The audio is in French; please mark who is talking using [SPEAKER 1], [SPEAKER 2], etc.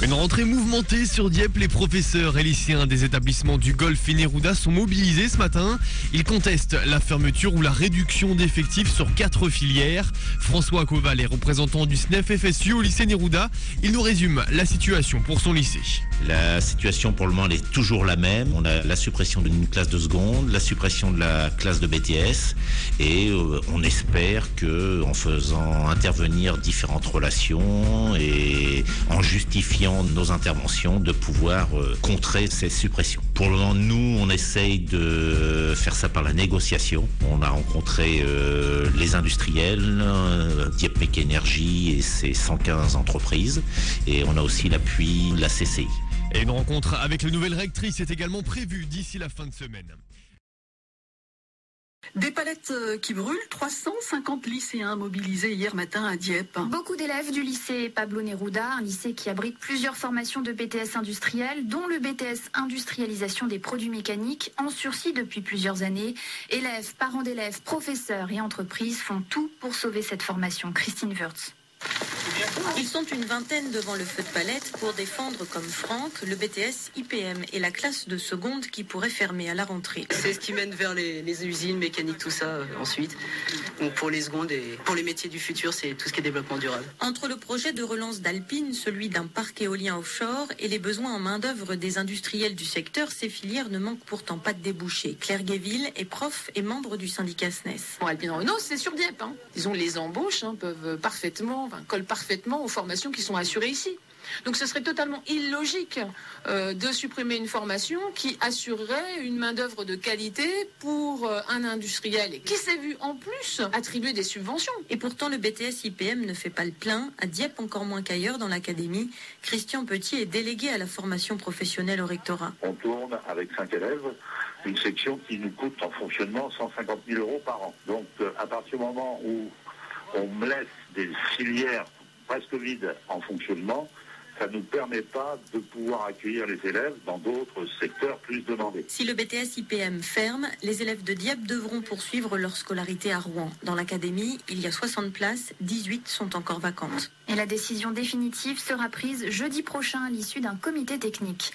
[SPEAKER 1] Une rentrée mouvementée sur Dieppe. Les professeurs et lycéens des établissements du Golfe et Neruda sont mobilisés ce matin. Ils contestent la fermeture ou la réduction d'effectifs sur 4 filières. François Koval est représentant du SNEF FSU au lycée Neruda. Il nous résume la situation pour son lycée.
[SPEAKER 2] La situation pour le moment elle est toujours la même. On a la suppression d'une classe de seconde, la suppression de la classe de BTS et on espère que en faisant intervenir différentes relations et en justifiant nos interventions de pouvoir contrer ces suppressions. Pour le moment, nous, on essaye de faire ça par la négociation. On a rencontré les industriels, Dieppe Mec Énergie et ses 115 entreprises et on a aussi l'appui de la CCI.
[SPEAKER 1] Et une rencontre avec la nouvelle rectrice est également prévue d'ici la fin de semaine.
[SPEAKER 3] Des palettes qui brûlent, 350 lycéens mobilisés hier matin à Dieppe.
[SPEAKER 4] Beaucoup d'élèves du lycée Pablo Neruda, un lycée qui abrite plusieurs formations de BTS industriels, dont le BTS industrialisation des produits mécaniques, en sursis depuis plusieurs années. Élèves, parents d'élèves, professeurs et entreprises font tout pour sauver cette formation. Christine Wurtz.
[SPEAKER 5] Ils sont une vingtaine devant le feu de palette pour défendre comme Franck le BTS IPM et la classe de seconde qui pourrait fermer à la rentrée.
[SPEAKER 6] C'est ce qui mène vers les usines, mécaniques, tout ça ensuite. Donc pour les secondes et pour les métiers du futur, c'est tout ce qui est développement durable.
[SPEAKER 5] Entre le projet de relance d'Alpine, celui d'un parc éolien offshore et les besoins en main-d'œuvre des industriels du secteur, ces filières ne manquent pourtant pas de débouchés. Claire Guéville est prof et membre du syndicat SNES.
[SPEAKER 7] Alpine Renault, c'est sur Dieppe. Disons, les embauches collent parfaitement aux formations qui sont assurées ici. Donc ce serait totalement illogique de supprimer une formation qui assurerait une main-d'œuvre de qualité pour un industriel et qui s'est vu en plus attribuer des subventions.
[SPEAKER 5] Et pourtant le BTS IPM ne fait pas le plein, à Dieppe encore moins qu'ailleurs dans l'académie. Christian Petit est délégué à la formation professionnelle au rectorat.
[SPEAKER 8] On tourne avec 5 élèves une section qui nous coûte en fonctionnement 150 000 € par an. Donc à partir du moment où on me laisse des filières presque vides en fonctionnement, ça ne nous permet pas de pouvoir accueillir les élèves dans d'autres secteurs plus demandés.
[SPEAKER 5] Si le BTS IPM ferme, les élèves de Dieppe devront poursuivre leur scolarité à Rouen. Dans l'académie, il y a 60 places, 18 sont encore vacantes.
[SPEAKER 4] Et la décision définitive sera prise jeudi prochain à l'issue d'un comité technique.